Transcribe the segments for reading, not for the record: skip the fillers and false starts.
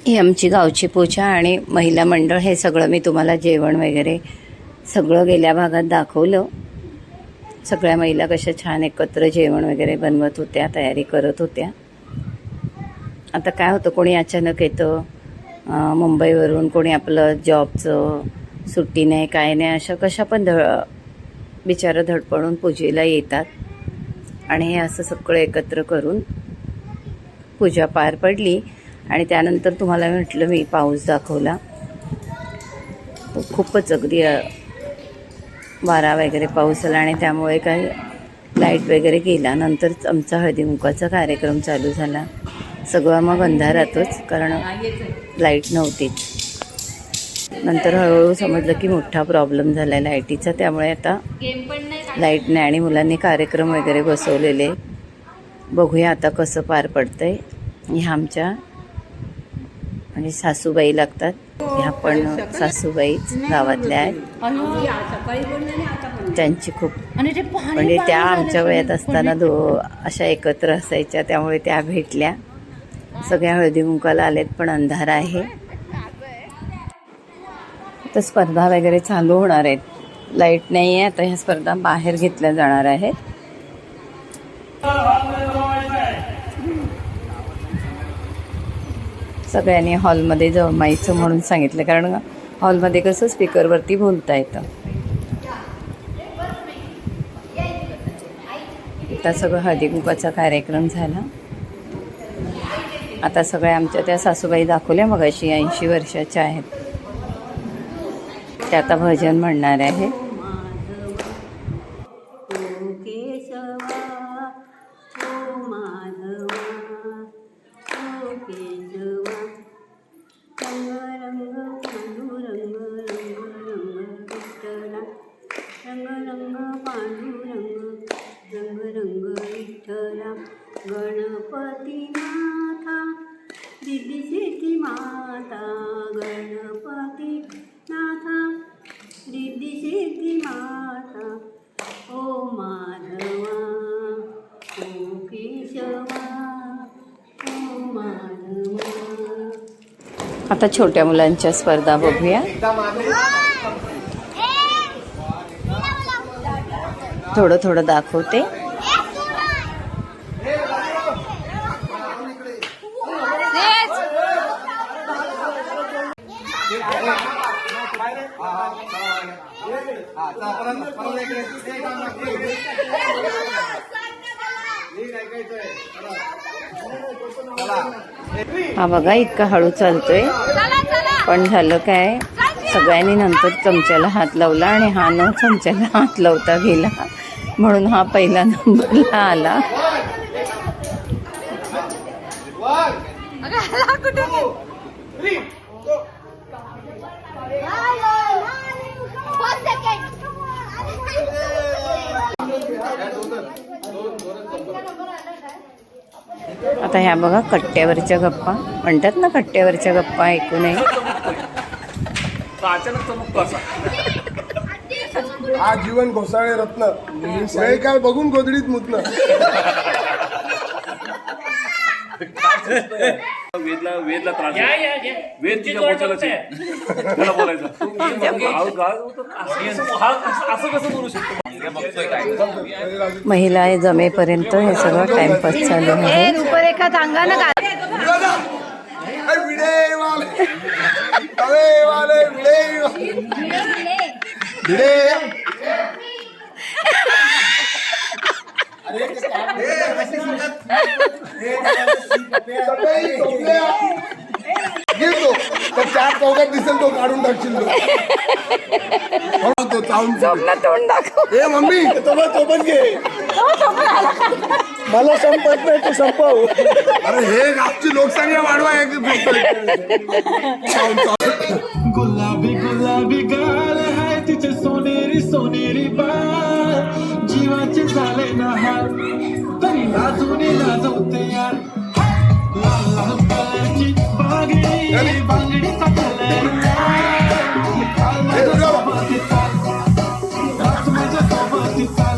ही आमची गावची पूजा आणि महिला मंडळ. हे सगळं मी तुम्हाला जेवण वगैरे सगळं गेल्या भागात दाखवलं. सगळ्या महिला कशा छान एकत्र जेवण वगैरे बनवत होत्या, तयारी करत होत्या. आता काय होतं, कोणी अचानक येतं मुंबईवरून, कोणी आपलं जॉबचं सुट्टी नाही काय नाही, अशा कशा पण बिचारं धडपडून पूजेला येतात. आणि हे असं सगळं एकत्र करून पूजा पार पडली. आणि त्यानंतर तुम्हाला म्हटलं मी पाऊस दाखवला. तो खूपच अगदी वारा वगैरे पाऊस आला आणि त्यामुळे काय लाईट वगैरे गेला. नंतर आमचा हळदीकुंकवाचा कार्यक्रम चालू झाला. सगळं मग अंधारातच, कारण लाईट नव्हतीच. नंतर हळूहळू समजलं की मोठा प्रॉब्लेम झाला आहे लाईटीचा, त्यामुळे आता लाईट नाही आणि मुलांनी कार्यक्रम वगैरे बसवलेले. बघूया आता कसं पार पडतंय. ह्या आमच्या म्हणजे सासूबाई लागतात. ह्या पण सासूबाईच गावातल्या आहेत. त्यांची खूप म्हणजे त्या आमच्या वयात असताना अशा एकत्र असायच्या, त्यामुळे त्या भेटल्या. सगळ्या हळदीकुंकवाला आलेत, पण अंधार आहे. तर स्पर्धा वगैरे चालू होणार आहेत. लाईट नाही आहे आता. ह्या स्पर्धा बाहेर घेतल्या जाणार आहेत. सगळ्यांनी हॉलमध्ये जमायचं म्हणून सांगितलं, कारण हॉलमध्ये कसं स्पीकरवरती बोलता येतं. आता सगळं हळदीकुंकवाचा कार्यक्रम झाला. आता सगळ्या आमच्या त्या सासूबाई दाखवल्या मगाशी, 80 वर्षाच्या आहेत. त्या आता भजन म्हणणार आहे. गणपती नाथा रिद्धी सिद्धी माता, गणपती नाथा रिद्धी सिद्धी माता, ओ माधवा ओ केशवा ओ माधवा. आता छोट्या मुलांच्या स्पर्धा बघूया. थोडं थोडं दाखवते. हा बघा, इतका हळू चालतोय. पण झालं काय, सगळ्यांनी नंतर चमच्याला हात लावला आणि हा न चमच्याला हात लावता गेला, म्हणून हा पहिला नंबरला आला. आता ह्या बघा कट्ट्यावरच्या गप्पा म्हणतात ना, कट्ट्यावरच्या गप्पा ऐकू नये. हा जीवन घोसाळे रत्न वेळ काय बघून गोधडीत मुतलं. वेदला त्रास वेद तिच्या पोचायलाच त्याला बोलायचं असं कसं बोलू शकतो. महिला जमेपर्यंत हे सगळं टाइमपास चालू आहे. रूपरेखा सांगा ना. चार चौकात दिसेल तो काढून टाकशील तो चावून तोंड दाखव. ए मम्मी तो पण घे. मला संपत नाही, तू संपव. अरे हे गावची लोकसंख्या वाढवा. गुलाबी गुलाबी गाल है तिचे सोनेरी सोनेरी बाल, जीवाचे झाले ना हाल तरी लाजून लाजवते यार. लाल लाल कलरची बांगडी बांगडीचा कलर माझ्या सोबत चाल.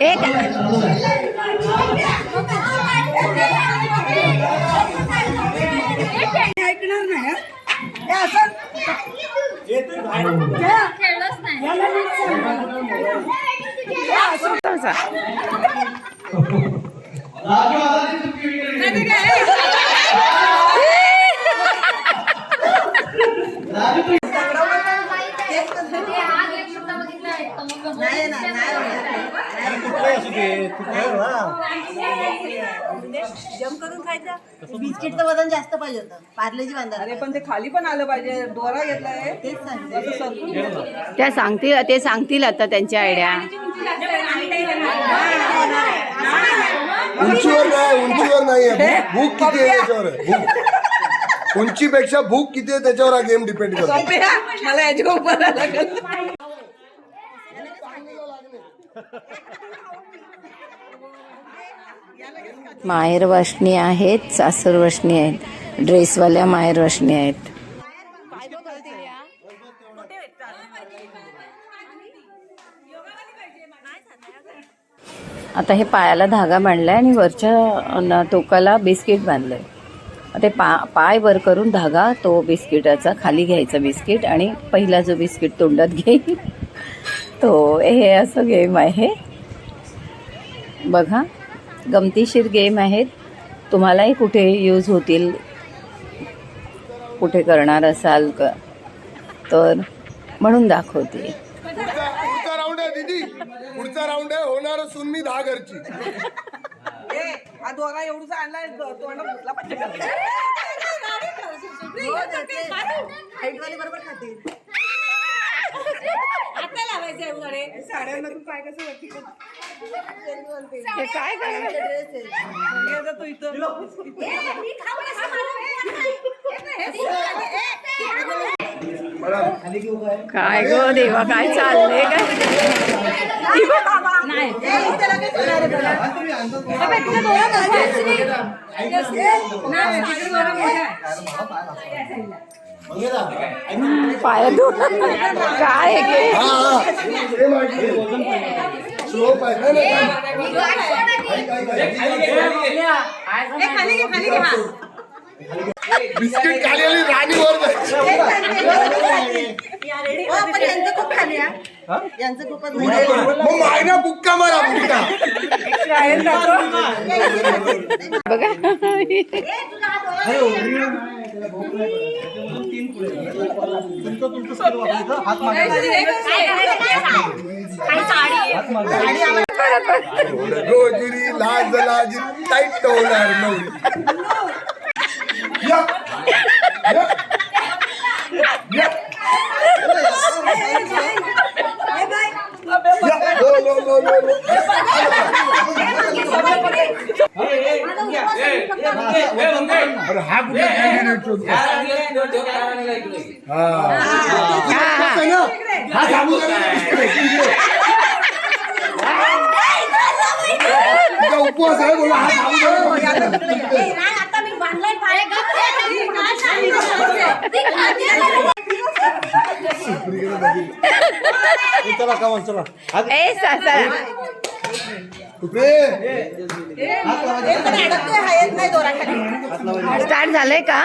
एक ऐकणार नाही हं? हे असं जम करून खायचं. बिस्किटचं वजन जास्त पाहिजे होतं. पार्लेजी बांधा. अरे पण ते खाली पण आलं पाहिजे. दोरा घेतलाय तेच सांगते. ते सांगतील आता त्यांच्या आयडिया. उंचीवर नाही आहे. भूक किती आहे त्याच्यावर आहे. भूक उंचीपेक्षा भूक किती आहे त्याच्यावर हा गेम डिपेंड करतो. मला याच्या उपर लागेल. माहेर वाशणी आहेत, सासर वाशणी आहेत, ड्रेसवाल्या माहेर वाशणी आहेत. आता हे पायाला धागा बांधलाय आणि वरच्या टोकाला बिस्किट बांधलंय. ते पाय वर करून धागा तो बिस्किटाचा खाली घ्यायचा बिस्किट आणि पहिला जो बिस्किट तोंडात घेईल तो हे असं गेम आहे बघा. गमतीशीर गेम आहेत. तुम्हालाही कुठे यूज होतील, कुठे करणार असाल तर म्हणून दाखवते. पुढचा राऊंड आहे दीदी, पुढचा राऊंड आहे होणार सून मी 10 घरची. हा दोरा एवढूसा आणलाय तोंडात घुसला पाहिजे. हाईटवाले बरोबर खाते. साड्यांना तू काय कसं वरती काय तू इथं काय गो देवा, काय चाललंय काय. पाय काय स्लोप आहे. बिस्किट खाली आली राणीवर यांचं खूप खाली यांचं खूपच मग मायना बुक्का मारा बुक्का. बघा. रोजुरी लाज लाज टाईट होणार नवरी. अरे हा कुठला हा साबू उपवास आहे बोला. हा साबू ए सासरा स्टार्ट झालंय का.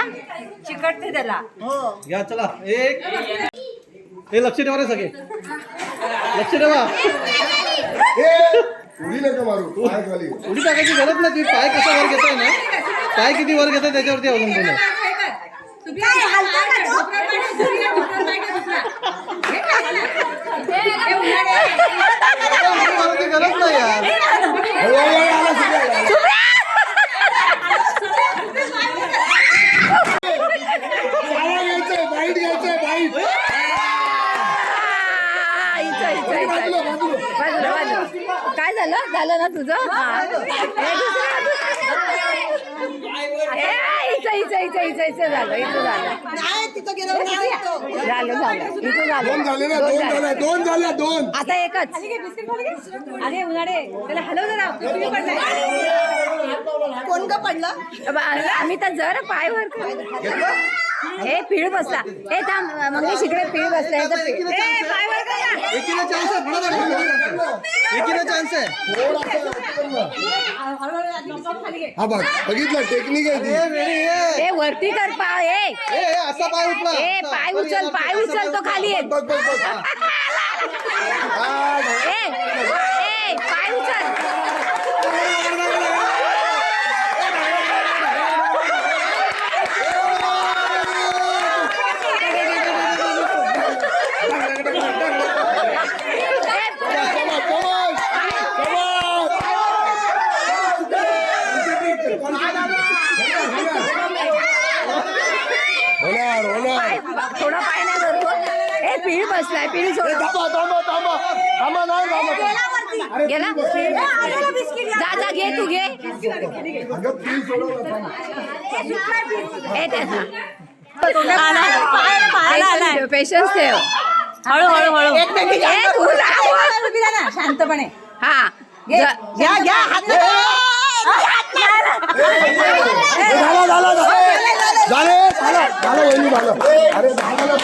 चिकटते त्याला. या चला. एक हे लक्ष ठेवा रे सगळे, लक्ष ठेवा. उडी नका मारू पाय खाली. उडी टाकायची गरज नाही. पाय कसा वर घेताय ना, पाय किती वर घेताय त्याच्यावरती अवलंबून आहे. गरज नाही यार. बाईट घ्यायचंय बाईट. काय झालं झालं ना तुझं. झालं इथं झालं. नाही तिथं गेलं दोन झाले ना, दोन झाले. दोन आता एकच. अरे उन्हाळे त्याला हलव जरा. कोण का पडलं. आम्ही तर जर पायवर हे पीळ बसला. हे थांब मंगेश इकडे पीळ बसला. पायवर एकीला चान्स आहे म्हणा ना. एकीला चान्स आहे. हा बघ बघितलं टेक्निक आहे ती. ए वरती कर पाय असा पाय उचला. ए पाय उचल तो खाली आहे. बघ बघ बघ ए पाय उचल. होणार होणार. थोडा पाय नाही धरतो. ए पिढी बसलाय पिढी सोड. थांबा थांबा थांबा थांबा नाही थांबा. गेला जा जा घे तू घे. अगं ती सोडव ना. ए त्याचा पेशन्स ठेव. हळूहळू ए, तू जा. शांतपणे हा घ्या घ्या हात झालं झालं झालं वहिनी झालं. अरे झालं.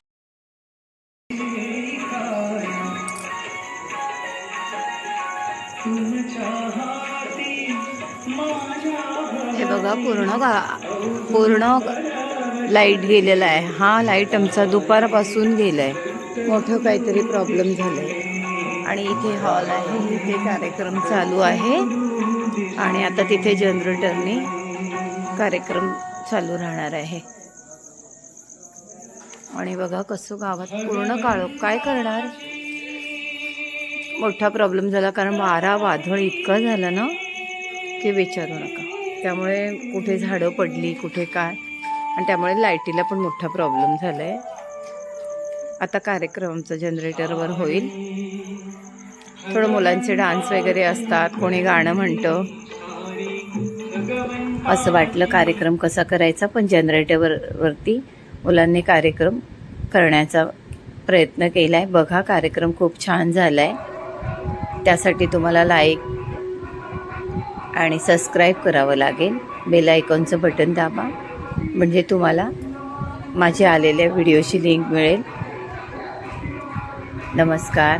हे बघा पूर्ण लाईट गेलेला आहे. हा लाईट आमचा दुपारपासून गेलाय. मोठं काहीतरी प्रॉब्लेम झालाय. आणि इथे हॉल आहे, इथे कार्यक्रम चालू आहे आणि आता तिथे जनरेटरने कार्यक्रम चालू राहणार आहे. आणि बघा कसं गावात पूर्ण काळोख. काय करणार. मोठा प्रॉब्लेम झाला कारण वादळ इतकं झालं ना की विचारू नका. त्यामुळे कुठे झाडं पडली कुठे काय आणि त्यामुळे लाईटीला पण मोठा प्रॉब्लेम झाला आहे. आता कार्यक्रम आमचा जनरेटरवर होईल. थोडं मुलांचे डान्स वगैरे असतात, कोणी गाणं म्हणतं. असं वाटलं कार्यक्रम कसा करायचा, पण जनरेटरवरती मुलांनी कार्यक्रम करण्याचा प्रयत्न केला आहे. बघा कार्यक्रम खूप छान झाला आहे. त्यासाठी तुम्हाला लाईक आणि सबस्क्राईब करावं लागेल. बेल आयकॉनचं बटन दाबा म्हणजे तुम्हाला माझ्या आलेल्या व्हिडिओची लिंक मिळेल. नमस्कार.